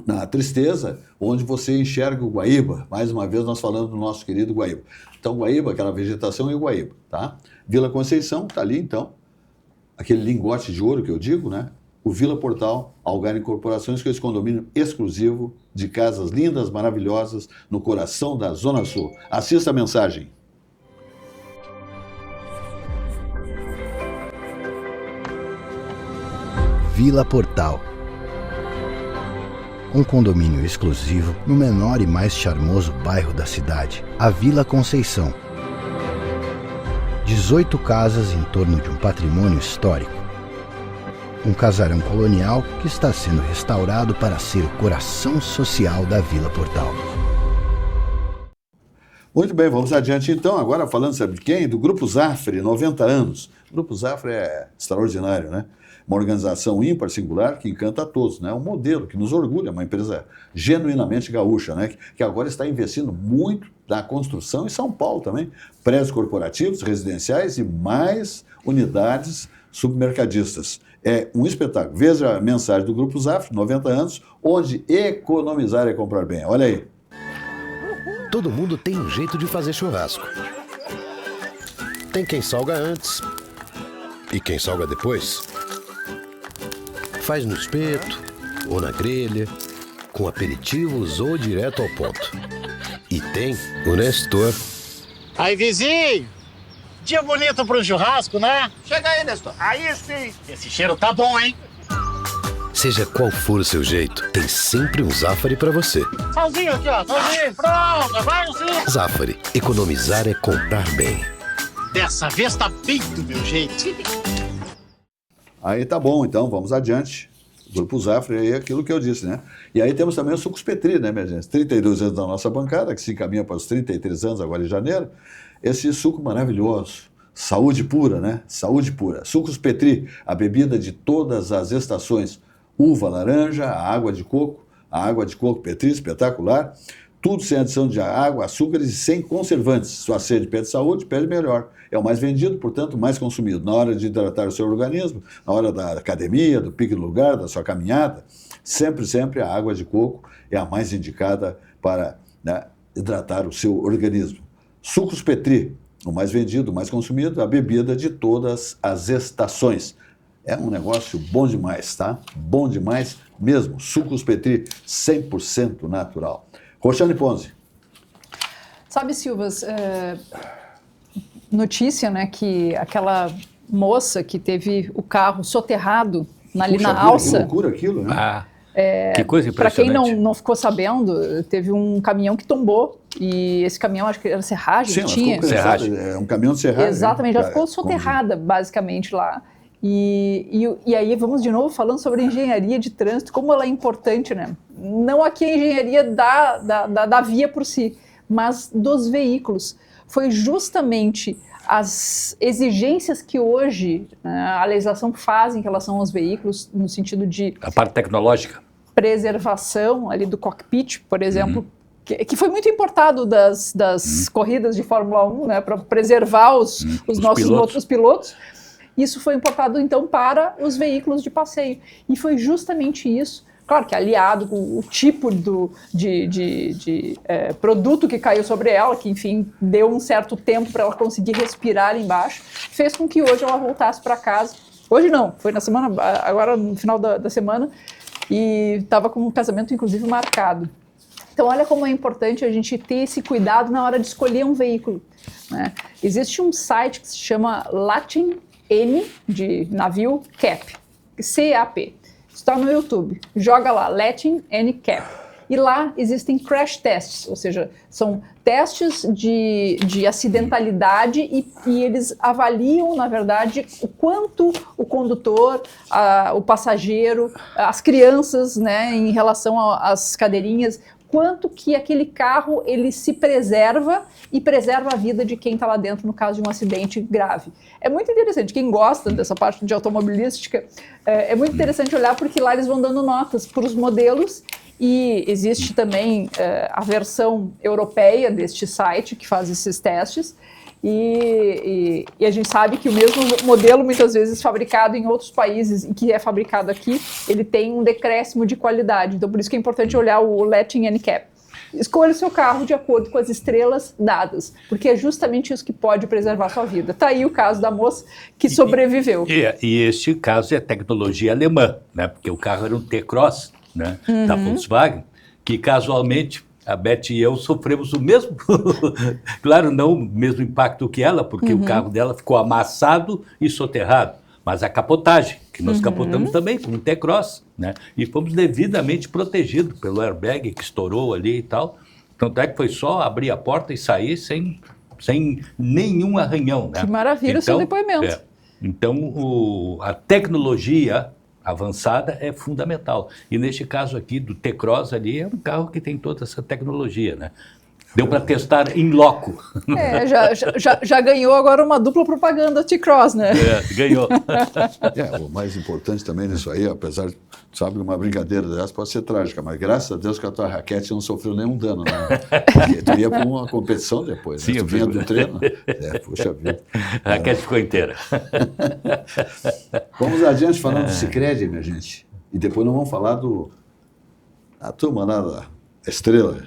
na Tristeza, onde você enxerga o Guaíba. Mais uma vez nós falando do nosso querido Guaíba. Então, Guaíba, aquela vegetação é o Guaíba, tá? Vila Conceição está ali, então, aquele lingote de ouro que eu digo, né? O Vila Portal, Algair Incorporações, que é esse condomínio exclusivo de casas lindas, maravilhosas, no coração da Zona Sul. Assista a mensagem. Vila Portal. Um condomínio exclusivo no menor e mais charmoso bairro da cidade, a Vila Conceição. 18 casas em torno de um patrimônio histórico. Um casarão colonial que está sendo restaurado para ser o coração social da Vila Portal. Muito bem, vamos adiante então, agora falando, sabe de quem? Do Grupo Zafre, 90 anos. O Grupo Zafre é extraordinário, né? Uma organização ímpar, singular, que encanta a todos, né? Um modelo que nos orgulha, uma empresa genuinamente gaúcha, né? Que agora está investindo muito na construção em São Paulo também. Prédios corporativos, residenciais e mais unidades submercadistas. É um espetáculo. Veja a mensagem do Grupo Zafre, 90 anos, onde economizar é comprar bem. Olha aí. Todo mundo tem um jeito de fazer churrasco. Tem quem salga antes e quem salga depois. Faz no espeto ou na grelha, com aperitivos ou direto ao ponto. E tem o Nestor. Aí, vizinho! Dia bonito pro churrasco, né? Chega aí, Nestor. Aí sim! Esse cheiro tá bom, hein? Seja qual for o seu jeito, tem sempre um Zafari pra você. Salzinho aqui, ó. Salzinho, pronto. Vai, sim. Zafari. Economizar é comprar bem. Dessa vez tá bem do meu jeito. Aí tá bom, então, vamos adiante. O Grupo Zafre aí é aquilo que eu disse, né? E aí temos também o Sucos Petri, né, minha gente? 32 anos da nossa bancada, que se encaminha para os 33 anos agora em janeiro. Esse suco maravilhoso. Saúde pura, né? Saúde pura. Sucos Petri, a bebida de todas as estações. Uva, laranja, a água de coco Petri, espetacular. Tudo sem adição de água, açúcares e sem conservantes. Sua sede pede saúde, pede melhor. É o mais vendido, portanto, mais consumido. Na hora de hidratar o seu organismo, na hora da academia, do pique no lugar, da sua caminhada, sempre a água de coco é a mais indicada para, né, hidratar o seu organismo. Sucos Petri, o mais vendido, o mais consumido, a bebida de todas as estações. É um negócio bom demais, tá? Bom demais mesmo. Sucos Petri, 100% natural. Roxane Ponzi. Sabe, Silvas, notícia, né, que aquela moça que teve o carro soterrado ali na alça. Que loucura aquilo, né? Que coisa impressionante. Para quem não ficou sabendo, teve um caminhão que tombou e esse caminhão, acho que era serragem. Sim, tinha. Serragem. É um caminhão de serragem. Exatamente, já ficou soterrada basicamente lá. E aí vamos de novo falando sobre a engenharia de trânsito, como ela é importante, né? Não aqui a engenharia da via por si, mas dos veículos. Foi justamente as exigências que hoje, né, a legislação faz em relação aos veículos, no sentido de... A parte tecnológica. Preservação ali do cockpit, por exemplo, que foi muito importado das corridas de Fórmula 1, né, para preservar os nossos outros pilotos. Isso foi importado, então, para os veículos de passeio. E foi justamente isso Claro que aliado com o tipo de produto que caiu sobre ela, que enfim deu um certo tempo para ela conseguir respirar ali embaixo, fez com que hoje ela voltasse para casa. Hoje não, foi na semana, agora no final da semana, e estava com um casamento inclusive marcado. Então olha como é importante a gente ter esse cuidado na hora de escolher um veículo, né? Existe um site que se chama Latin N, de navio, Cap, C-A-P. Está no YouTube, joga lá, Latin N Cap. E lá existem crash tests, ou seja, são testes de acidentalidade e eles avaliam, na verdade, o quanto o condutor, o passageiro, as crianças, né, em relação às cadeirinhas, quanto que aquele carro ele se preserva e preserva a vida de quem está lá dentro no caso de um acidente grave. É muito interessante, quem gosta dessa parte de automobilística, é muito interessante olhar porque lá eles vão dando notas para os modelos e existe também a versão europeia deste site que faz esses testes. E a gente sabe que o mesmo modelo, muitas vezes fabricado em outros países e que é fabricado aqui, ele tem um decréscimo de qualidade. Então, por isso que é importante olhar o Latin N-Cap. Escolha o seu carro de acordo com as estrelas dadas, porque é justamente isso que pode preservar a sua vida. Está aí o caso da moça que sobreviveu. E este caso é tecnologia alemã, né? Porque o carro era um T-Cross, né? Da Volkswagen, que casualmente a Beth e eu sofremos o mesmo, claro, não o mesmo impacto que ela, porque o carro dela ficou amassado e soterrado, mas a capotagem, que nós capotamos também com um T-Cross, né? E fomos devidamente protegidos pelo airbag que estourou ali e tal. Tanto é que foi só abrir a porta e sair sem nenhum arranhão, né? Que maravilha o seu depoimento. Então, a tecnologia avançada é fundamental. E neste caso aqui do T-Cross ali, é um carro que tem toda essa tecnologia, né? Deu para testar em loco. Já ganhou agora uma dupla propaganda T-Cross, né? Ganhou. O mais importante também nisso aí, apesar de, sabe, uma brincadeira dessa pode ser trágica, mas graças a Deus que a tua raquete não sofreu nenhum dano, né? Porque tu ia para uma competição depois, né? Sim, tu vinha do treino. Puxa vida. A raquete ficou inteira. Vamos adiante falando do Sicredi, minha gente. E depois nós vamos falar da turma lá da Estrela,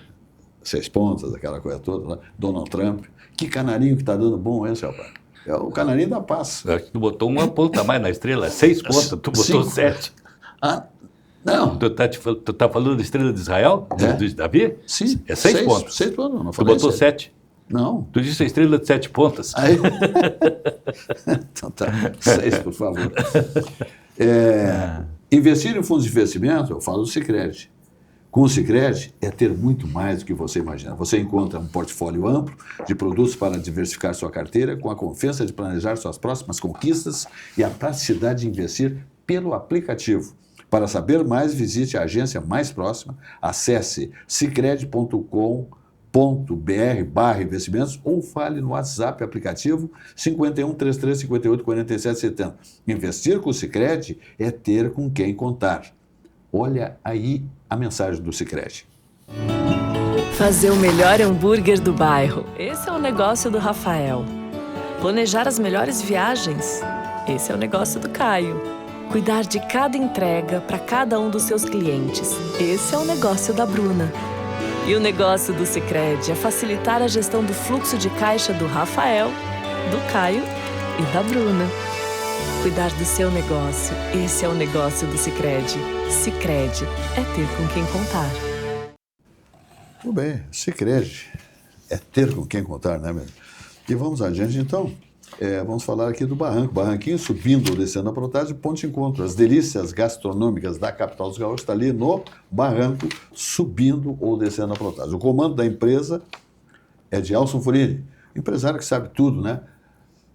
6 pontas, aquela coisa toda, lá, Donald Trump. Que canarinho que tá dando bom esse, rapaz. É o canarinho da paz. Acho que tu botou uma ponta a mais na Estrela, 6 pontas, tu botou 7. Não. Tu tá falando da Estrela de Israel? De Davi? Sim. É 6 pontos. 6 pontos, não Tu falei. botou 7. Não. Tu disse a Estrela de 7 pontas. Aí. Então tá, 6, por favor. Investir em fundos de investimento, eu falo do Sicredi. Com o Sicredi é ter muito mais do que você imagina. Você encontra um portfólio amplo de produtos para diversificar sua carteira, com a confiança de planejar suas próximas conquistas e a praticidade de investir pelo aplicativo. Para saber mais, visite a agência mais próxima, acesse sicredi.com.br/investimentos ou fale no WhatsApp aplicativo 51 33 58 47 70. Investir com o Sicredi é ter com quem contar. Olha aí a mensagem do Sicredi. Fazer o melhor hambúrguer do bairro. Esse é o negócio do Rafael. Planejar as melhores viagens. Esse é o negócio do Caio. Cuidar de cada entrega para cada um dos seus clientes. Esse é o negócio da Bruna. E o negócio do Sicredi é facilitar a gestão do fluxo de caixa do Rafael, do Caio e da Bruna. Cuidar do seu negócio. Esse é o negócio do Sicredi. Sicredi é ter com quem contar. Tudo bem, Sicredi é ter com quem contar, né, mesmo? E vamos adiante, então. Vamos falar aqui do Barranco. Barranquinho subindo ou descendo a Protásio, ponto de encontro. As delícias gastronômicas da capital dos gaúchos está ali no Barranco, subindo ou descendo a Protásio. O comando da empresa é de Elson Furini, empresário que sabe tudo, né?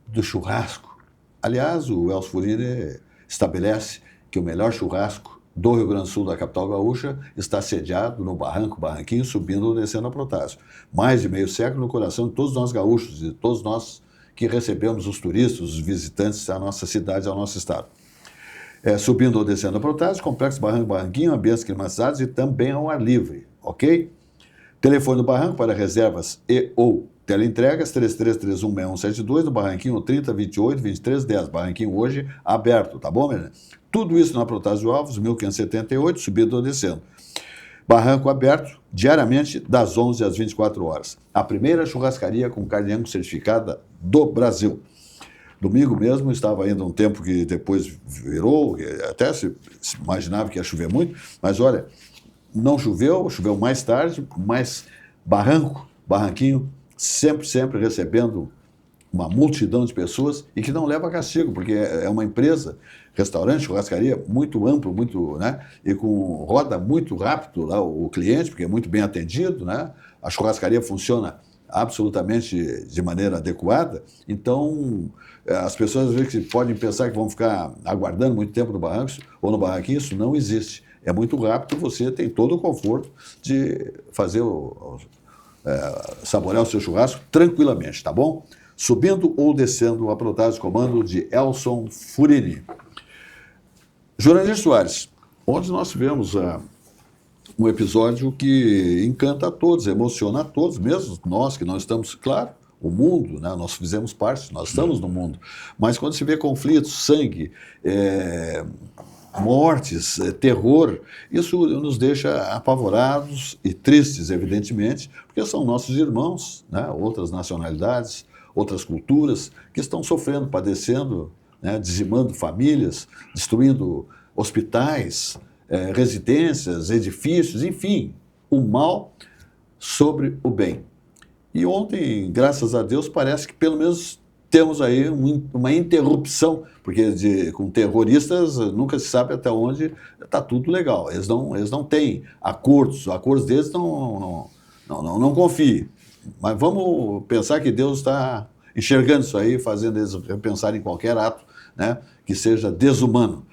Do churrasco. Aliás, o Elson Furini estabelece que o melhor churrasco do Rio Grande do Sul, da capital gaúcha, está sediado no Barranco, Barranquinho, subindo ou descendo a Protásio. Mais de meio século no coração de todos nós gaúchos e todos nós que recebemos os turistas, os visitantes à nossa cidade, ao nosso estado. Subindo ou descendo a Protásio, Complexo Barranco, Barranquinho, ambientes climatizados e também ao ar livre, ok? Telefone do Barranco para reservas e ou teleentregas, 33316172, no Barranquinho 30 28 23 10. Barranquinho hoje aberto, tá bom, menina? Tudo isso na Protásio Alves, 1578, subindo ou descendo. Barranco aberto, diariamente, das 11 às 24 horas. A primeira churrascaria com carne Angus certificada do Brasil. Domingo mesmo, estava ainda um tempo que depois virou, até se imaginava que ia chover muito, mas olha, não choveu, choveu mais tarde, mas Barranquinho, sempre recebendo uma multidão de pessoas e que não leva castigo, porque é uma empresa, restaurante, churrascaria, muito amplo, muito, né, e roda muito rápido lá o cliente, porque é muito bem atendido, né, a churrascaria funciona absolutamente de maneira adequada, então as pessoas às vezes podem pensar que vão ficar aguardando muito tempo no Barrancos ou no Barranquinho, isso não existe. É muito rápido, você tem todo o conforto de fazer saborear o seu churrasco tranquilamente, tá bom? Subindo ou descendo a Protásio, comando de Elson Furini. Jurandir Soares, onde nós tivemos um episódio que encanta a todos, emociona a todos, mesmo nós que não estamos, claro, o mundo, né, nós fizemos parte, nós estamos no mundo, mas quando se vê conflitos, sangue, mortes, terror, isso nos deixa apavorados e tristes, evidentemente, porque são nossos irmãos, né, outras nacionalidades, outras culturas, que estão sofrendo, padecendo, né, dizimando famílias, destruindo hospitais, residências, edifícios, enfim, o mal sobre o bem. E ontem, graças a Deus, parece que pelo menos temos aí uma interrupção, porque com terroristas nunca se sabe até onde está tudo legal. Eles não têm acordos deles não confiem. Mas vamos pensar que Deus está enxergando isso aí, fazendo eles repensar em qualquer ato, né, que seja desumano.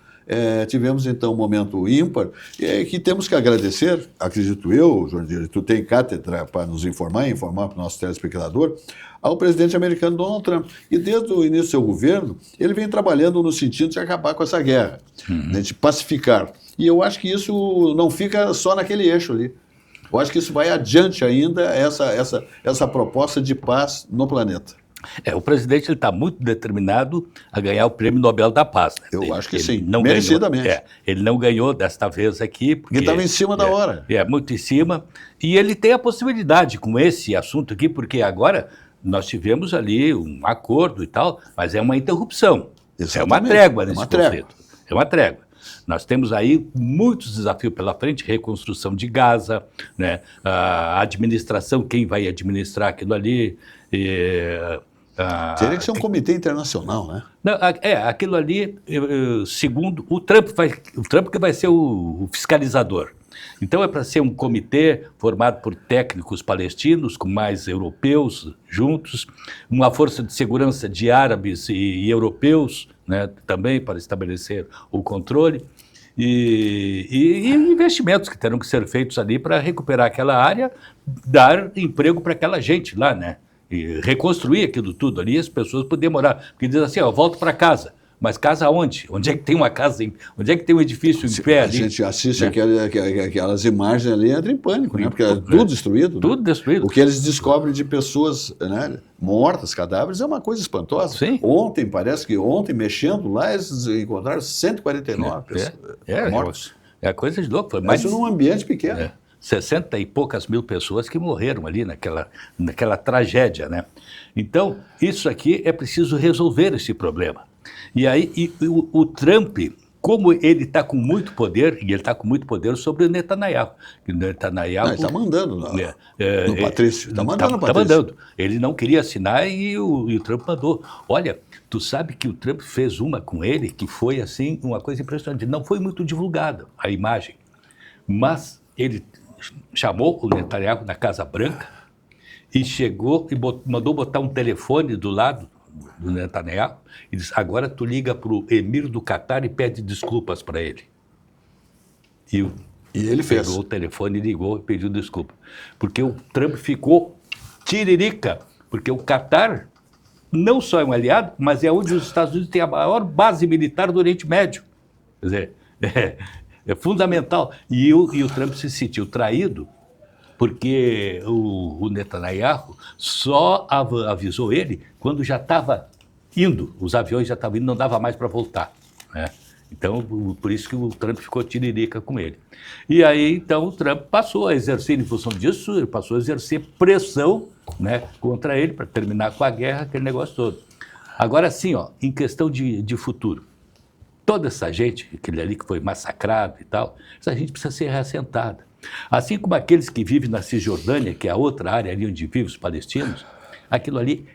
Tivemos, então, um momento ímpar, que temos que agradecer, acredito eu, João, tu tem cátedra para nos informar para o nosso telespectador, ao presidente americano Donald Trump. E desde o início do seu governo, ele vem trabalhando no sentido de acabar com essa guerra, né, de pacificar. E eu acho que isso não fica só naquele eixo ali. Eu acho que isso vai adiante ainda, essa proposta de paz no planeta. O presidente está muito determinado a ganhar o Prêmio Nobel da Paz. Né? Eu acho que sim, merecidamente. Ele não ganhou desta vez aqui. Porque estava em cima da hora. Muito em cima. E ele tem a possibilidade com esse assunto aqui, porque agora nós tivemos ali um acordo e tal, mas é uma interrupção. Exatamente. É uma trégua nesse conflito. É uma trégua. Nós temos aí muitos desafios pela frente, reconstrução de Gaza, né? A administração, quem vai administrar aquilo ali. Teria que ser um comitê internacional, né? Não, aquilo ali, segundo o Trump que vai ser o fiscalizador. Então é para ser um comitê formado por técnicos palestinos, com mais europeus juntos, uma força de segurança de árabes e europeus, né, também para estabelecer o controle, e investimentos que terão que ser feitos ali para recuperar aquela área, dar emprego para aquela gente lá, né? E reconstruir aquilo tudo ali, as pessoas poderem morar. Porque diz assim, volto para casa. Mas casa onde? Onde é que tem uma casa? Onde é que tem um edifício em pé ali? A gente assiste, né, aquelas imagens ali, entra em pânico, né? Porque é tudo destruído. Tudo, né, destruído. O que eles descobrem de pessoas, né, mortas, cadáveres, é uma coisa espantosa. Sim. Parece que ontem, mexendo lá, eles encontraram 149 pessoas mortas. É coisa de louco. Mas isso num ambiente pequeno. 60 e poucas mil pessoas que morreram ali naquela tragédia, né? Então, isso aqui é preciso resolver esse problema. E aí, o Trump, como ele está com muito poder, e ele está com muito poder sobre o Netanyahu. Ele está mandando no Patrício. Está mandando no Patrício. Está mandando. Ele não queria assinar e o Trump mandou. Olha, tu sabe que o Trump fez uma com ele que foi, assim, uma coisa impressionante. Não foi muito divulgada a imagem, mas ele chamou o Netanyahu na Casa Branca e chegou e mandou botar um telefone do lado do Netanyahu e disse, agora tu liga para o emir do Catar e pede desculpas para ele. E ele fez. Pegou o telefone, ligou e pediu desculpa. Porque o Trump ficou tiririca, porque o Catar não só é um aliado, mas é onde os Estados Unidos têm a maior base militar do Oriente Médio. Quer dizer, é fundamental. E o Trump se sentiu traído porque o Netanyahu só avisou ele quando já estava indo, os aviões já estavam indo, não dava mais para voltar, né? Então, por isso que o Trump ficou tiririca com ele. E aí, então, o Trump passou a exercer, em função disso, ele passou a exercer pressão, né, contra ele para terminar com a guerra, aquele negócio todo. Agora, sim, ó, em questão de futuro, toda essa gente, aquele ali que foi massacrado e tal, essa gente precisa ser reassentada. Assim como aqueles que vivem na Cisjordânia, que é a outra área ali onde vivem os palestinos, aquilo ali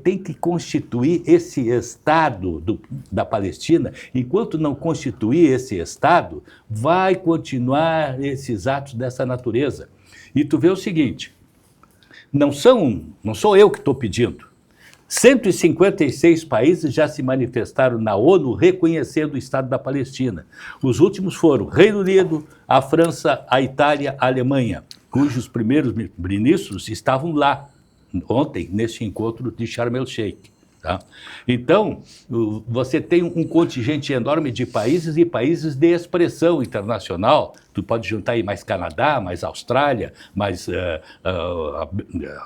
tem que constituir esse Estado da Palestina. Enquanto não constituir esse Estado, vai continuar esses atos dessa natureza. E tu vê o seguinte, não sou eu que estou pedindo. 156 países já se manifestaram na ONU reconhecendo o Estado da Palestina. Os últimos foram o Reino Unido, a França, a Itália, a Alemanha, cujos primeiros ministros estavam lá ontem, nesse encontro de Sharm el-Sheikh. Tá? Então, você tem um contingente enorme de países e países de expressão internacional. Tu pode juntar aí mais Canadá, mais Austrália, mais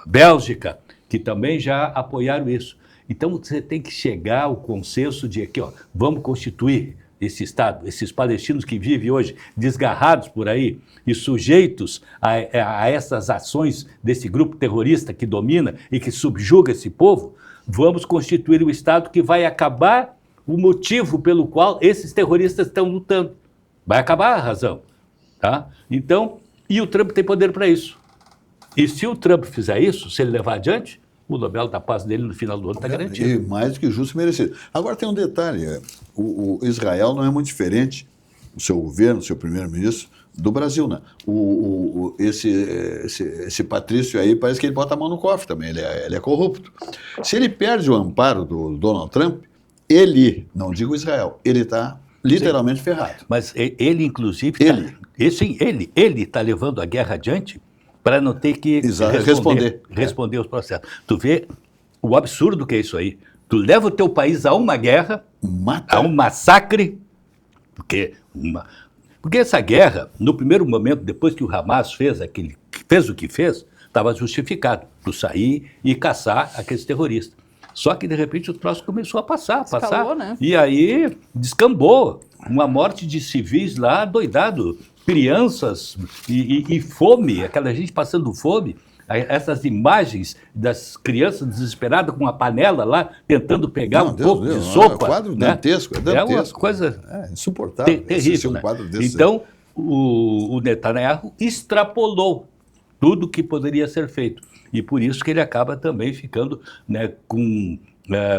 Bélgica, que também já apoiaram isso. Então, você tem que chegar ao consenso de que, ó, vamos constituir esse Estado, esses palestinos que vivem hoje desgarrados por aí e sujeitos a essas ações desse grupo terrorista que domina e que subjuga esse povo, vamos constituir o Estado que vai acabar o motivo pelo qual esses terroristas estão lutando. Vai acabar a razão. Tá? Então, e o Trump tem poder para isso. E se o Trump fizer isso, se ele levar adiante, o Nobel da Paz dele no final do ano está garantido. E mais do que justo e merecido. Agora tem um detalhe, o Israel não é muito diferente, o seu governo, o seu primeiro-ministro, do Brasil, né? Esse Patrício aí parece que ele bota a mão no cofre também, ele é corrupto. Se ele perde o amparo do Donald Trump, ele, não digo Israel, ele está literalmente ferrado. Mas ele, inclusive, ele está levando a guerra adiante para não ter que responder os processos. Tu vê o absurdo que é isso aí. Tu leva o teu país a uma guerra, a um massacre, porque essa guerra, no primeiro momento, depois que o Hamas fez o que fez, estava justificado tu sair e caçar aqueles terroristas. Só que, de repente, o troço começou a passar. Né? E aí descambou. Uma morte de civis lá, doidado. Crianças e fome, aquela gente passando fome. Essas imagens das crianças desesperadas com uma panela lá, tentando pegar pouco de sopa. É um quadro dantesco, É uma coisa insuportável. Terrível. Um quadro desse. Então, o Netanyahu extrapolou tudo que poderia ser feito. E por isso que ele acaba também ficando, né, com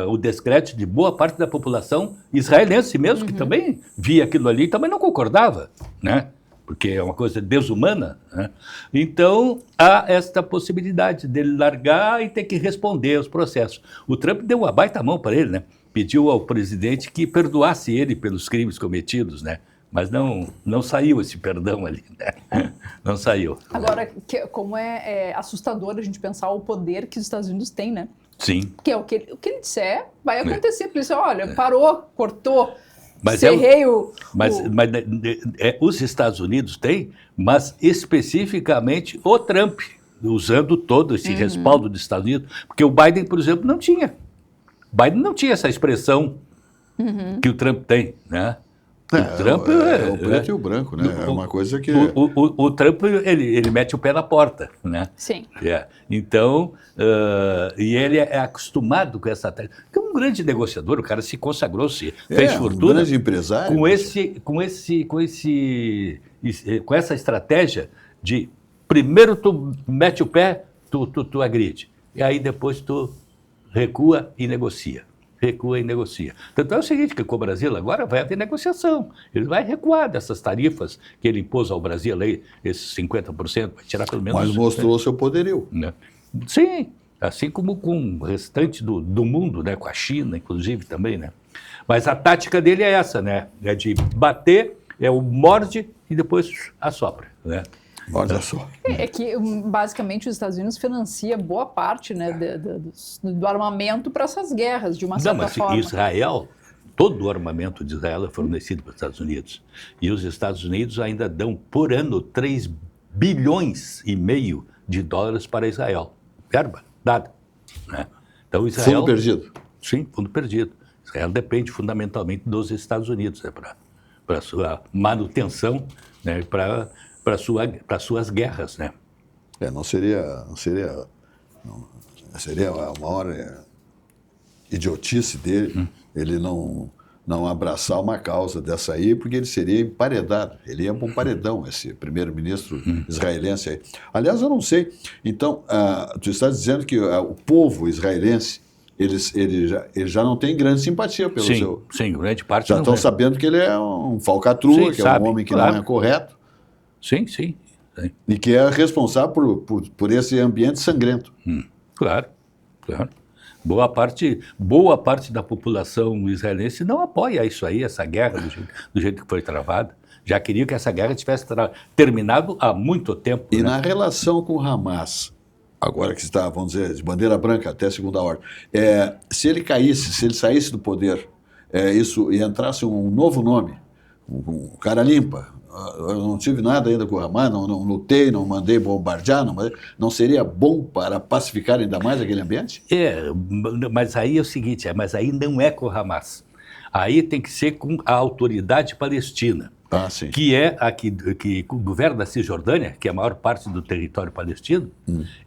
o descrédito de boa parte da população israelense mesmo, que também via aquilo ali e também não concordava, né? Porque é uma coisa desumana, né? Então, há esta possibilidade dele largar e ter que responder aos processos. O Trump deu uma baita mão para ele, né? Pediu ao presidente que perdoasse ele pelos crimes cometidos, né? Mas não saiu esse perdão ali, né? Não saiu. Agora, como é assustador a gente pensar o poder que os Estados Unidos têm, né? Sim. Que é o que ele disser, vai acontecer. Por isso, olha, parou, cortou, mas os Estados Unidos têm, mas especificamente o Trump, usando todo esse respaldo dos Estados Unidos, porque o Biden, por exemplo, não tinha. Biden não tinha essa expressão que o Trump tem, né? O Trump é o preto e o branco, né? É uma coisa que... O Trump, ele mete o pé na porta, né? Sim. Então, e ele é acostumado com essa técnica. Porque um grande negociador, o cara se consagrou-se, fez fortuna. Um grande empresário. Com essa estratégia de primeiro tu mete o pé, tu agride. E aí depois tu recua e negocia. Tanto é o seguinte, que com o Brasil agora vai haver negociação. Ele vai recuar dessas tarifas que ele impôs ao Brasil aí, esses 50%, vai tirar pelo menos... Mas mostrou seu poderio. Né? Sim, assim como com o restante do mundo, né? Com a China, inclusive, também, né? Mas a tática dele é essa, né? É de bater, o morde e depois assopra, né? Olha só. É que, basicamente, os Estados Unidos financia boa parte, né, do armamento para essas guerras, de uma certa forma. Israel, todo o armamento de Israel é fornecido para os Estados Unidos. E os Estados Unidos ainda dão, por ano, 3,5 bilhões de dólares para Israel. Verba dada. Né? Então, Israel... Fundo perdido. Sim, fundo perdido. Israel depende fundamentalmente dos Estados Unidos, para sua manutenção, né, para suas guerras, né? Seria a maior idiotice dele, ele não abraçar uma causa dessa aí, porque ele seria emparedado. Ele ia para um paredão, esse primeiro-ministro israelense aí. Aliás, eu não sei. Então, tu está dizendo que o povo israelense, ele já não tem grande simpatia pelo seu... Sim, grande parte já não estão é. sabendo que ele é um falcatrua, que é um homem que não é correto. Sim. E que é responsável por esse ambiente sangrento. Claro. Boa parte da população israelense não apoia isso aí, essa guerra do jeito que foi travada. Já queria que essa guerra tivesse terminado há muito tempo. E na relação com o Hamas, agora que está, vamos dizer, de bandeira branca até segunda ordem, se ele caísse, se ele saísse do poder, e entrasse um novo nome, um cara limpa, eu não tive nada ainda com o Hamas, não lutei, não mandei bombardear, não seria bom para pacificar ainda mais aquele ambiente? Mas aí é o seguinte, mas aí não é com o Hamas. Aí tem que ser com a autoridade palestina. Sim. Que é a que governa da Cisjordânia, que é a maior parte do território palestino,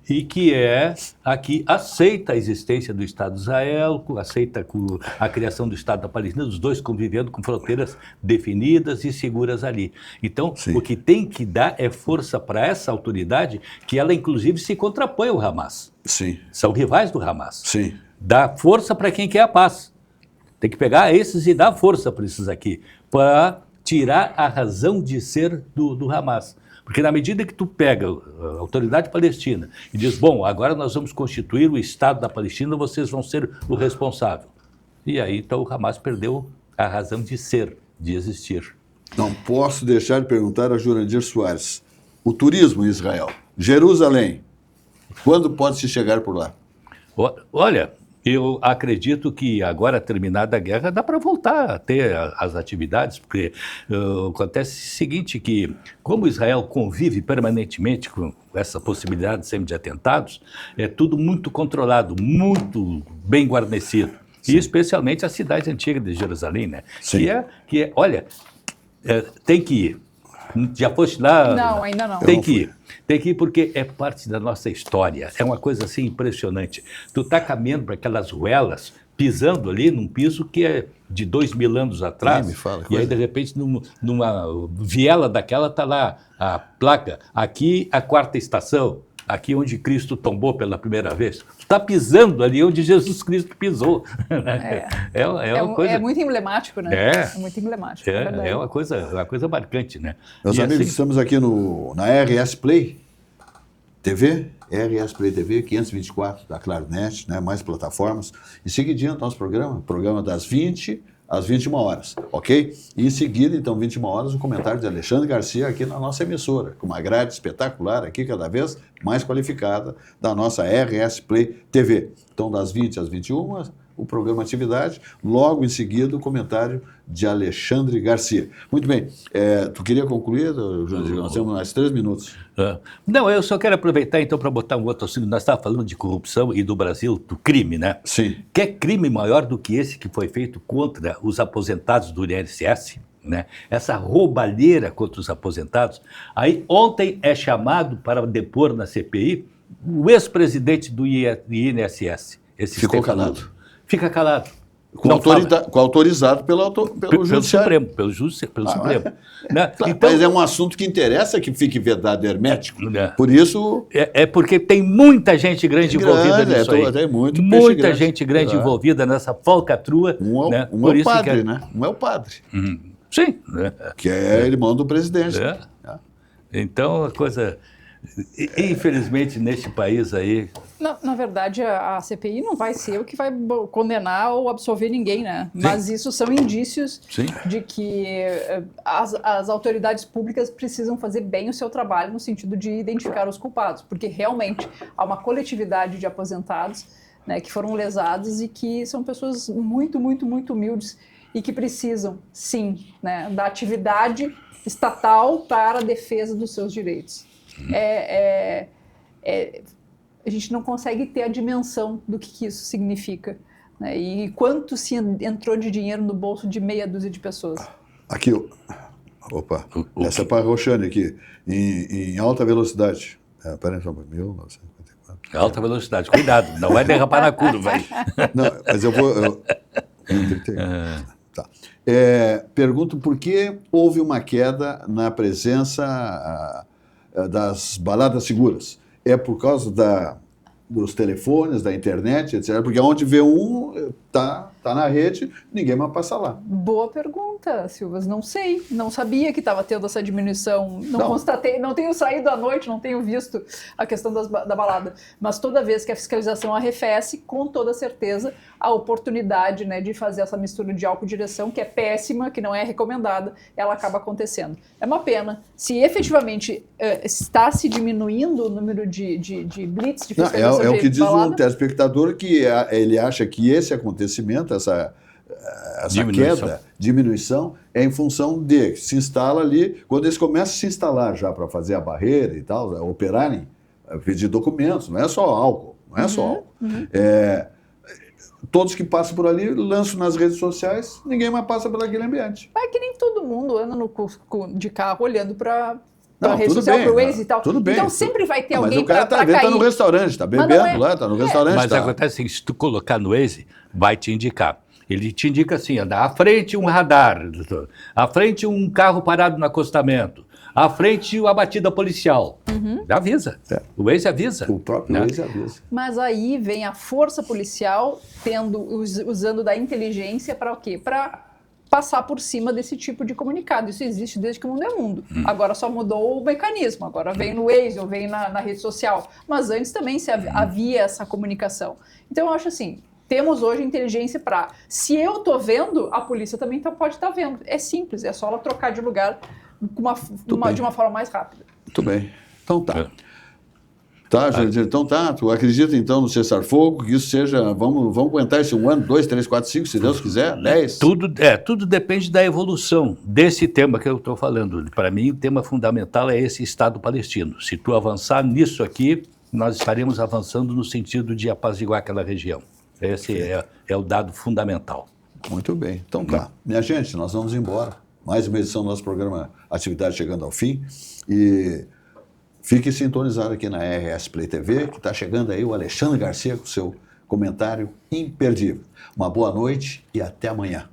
e que é a que aceita a existência do Estado de Israel, aceita a criação do Estado da Palestina, os dois convivendo com fronteiras definidas e seguras ali. Então, o que tem que dar é força para essa autoridade, que ela inclusive se contrapõe ao Hamas. Sim. São rivais do Hamas. Sim. Dá força para quem quer a paz. Tem que pegar esses e dar força para esses aqui, para tirar a razão de ser do Hamas. Porque na medida que tu pega a autoridade palestina e diz, bom, agora nós vamos constituir o Estado da Palestina, vocês vão ser o responsável. E aí, então, o Hamas perdeu a razão de ser, de existir. Não posso deixar de perguntar a Jurandir Soares. O turismo em Israel, Jerusalém, quando pode se chegar por lá? Olha, eu acredito que agora, terminada a guerra, dá para voltar a ter as atividades, porque acontece o seguinte, que como Israel convive permanentemente com essa possibilidade sempre de atentados, é tudo muito controlado, muito bem guarnecido. Sim. E especialmente a cidade antiga de Jerusalém, né? Sim. Olha, tem que ir. Já foste lá? Não, ainda não. Tem que ir porque é parte da nossa história. É uma coisa assim impressionante. Tu tá caminhando para aquelas ruelas, pisando ali num piso que é de 2000 anos atrás. Me fala, e aí, de repente, numa viela daquela tá lá a placa. Aqui a quarta estação. Aqui onde Cristo tombou pela primeira vez. Tu está pisando ali onde Jesus Cristo pisou. Uma coisa... É muito emblemático, né? É muito emblemático. É uma coisa marcante, né? Meus amigos, estamos aqui na RS Play TV, RS Play TV 524 da Clarinet, né? Mais plataformas. Em seguidinho, nosso programa das 20 às 21 horas, ok? E em seguida, então, 21 horas, o comentário de Alexandre Garcia aqui na nossa emissora, com uma grade espetacular aqui, cada vez mais qualificada, da nossa RS Play TV. Então, das 20 às 21, o programa Atividade, logo em seguida, o comentário de Alexandre Garcia. Muito bem, tu queria concluir, João? Nós temos mais 3 minutos. Não, eu só quero aproveitar então para botar um outro assunto. Nós estávamos falando de corrupção e do Brasil, do crime, né? Sim. Que crime maior do que esse que foi feito contra os aposentados do INSS? Né? Essa roubalheira contra os aposentados. Aí ontem é chamado para depor na CPI o ex-presidente do INSS. Ficou calado. Fica calado. Autorizado pelo Judiciário. Pelo Supremo. Né? Claro, então, mas é um assunto que interessa que fique vedado hermético. Por isso... porque tem muita gente grande envolvida nisso aí. Tem muita gente grande envolvida nessa falcatrua. Um é o padre, né? Um é o padre. Sim. Que é irmão do presidente. Então, a coisa... Infelizmente, neste país aí... Na verdade, a CPI não vai ser o que vai condenar ou absolver ninguém, né? Sim. Mas isso são indícios de que as autoridades públicas precisam fazer bem o seu trabalho no sentido de identificar os culpados, porque realmente há uma coletividade de aposentados, né, que foram lesados e que são pessoas muito, muito, muito humildes e que precisam, sim, né, da atividade estatal para a defesa dos seus direitos. A gente não consegue ter a dimensão do que isso significa, né? E quanto se entrou de dinheiro no bolso de meia dúzia de pessoas. Aqui, opa, essa é para a Roxane aqui, em alta velocidade. Peraí, só 1954. Alta velocidade, cuidado, não vai derrapar na curva. Não, mas eu vou... Tá. Pergunto por que houve uma queda na presença das baladas seguras. É por causa dos telefones, da internet, etc. Porque onde vê tá na rede, ninguém mais passa lá. Boa pergunta, Silvas. Não sei, não sabia que estava tendo essa diminuição. Não constatei, não tenho saído à noite, não tenho visto a questão da balada. Mas toda vez que a fiscalização arrefece, com toda certeza, a oportunidade, né, de fazer essa mistura de álcool e direção, que é péssima, que não é recomendada, ela acaba acontecendo. É uma pena. Se efetivamente está se diminuindo o número de blitz, de fiscalização é o que diz balada, o telespectador, que ele acha que esse acontecimento, essa diminuição, é em função de que se instala ali, quando eles começam a se instalar já para fazer a barreira e tal, operarem, pedir documentos, não é só álcool, todos que passam por ali lançam nas redes sociais, ninguém mais passa por aquele ambiente. É que nem todo mundo anda de carro olhando para a rede social, para o Waze e tal. Tudo bem. Então sempre vai ter alguém para cair. Mas o cara tá no restaurante, está bebendo lá, está no restaurante. Mas acontece assim, se tu colocar no Waze, vai te indicar. Ele te indica assim, anda à frente um radar, à frente um carro parado no acostamento, à frente uma batida policial. Avisa. O Waze avisa. O próprio Waze avisa. Mas aí vem a força policial usando da inteligência para o quê? Para passar por cima desse tipo de comunicado. Isso existe desde que o mundo é mundo. Agora só mudou o mecanismo. Agora vem no Waze ou vem na rede social. Mas antes também havia essa comunicação. Então eu acho assim, temos hoje inteligência para... Se eu estou vendo, a polícia também pode estar vendo. É simples, é só ela trocar de lugar de uma forma mais rápida. Muito bem. Então tá. Tá, Jandir, então tá. Tu acredita então no cessar-fogo, que isso seja... Vamos aguentar esse 1 ano, 2, 3, 4, 5, se Deus quiser, 10? Tudo depende da evolução desse tema que eu estou falando. Para mim, o tema fundamental é esse Estado palestino. Se tu avançar nisso aqui, nós estaremos avançando no sentido de apaziguar aquela região. Esse é o dado fundamental. Muito bem. Então tá. Minha gente, nós vamos embora. Mais uma edição do nosso programa Atividade chegando ao fim. E fique sintonizado aqui na RS Play TV, que está chegando aí o Alexandre Garcia com seu comentário imperdível. Uma boa noite e até amanhã.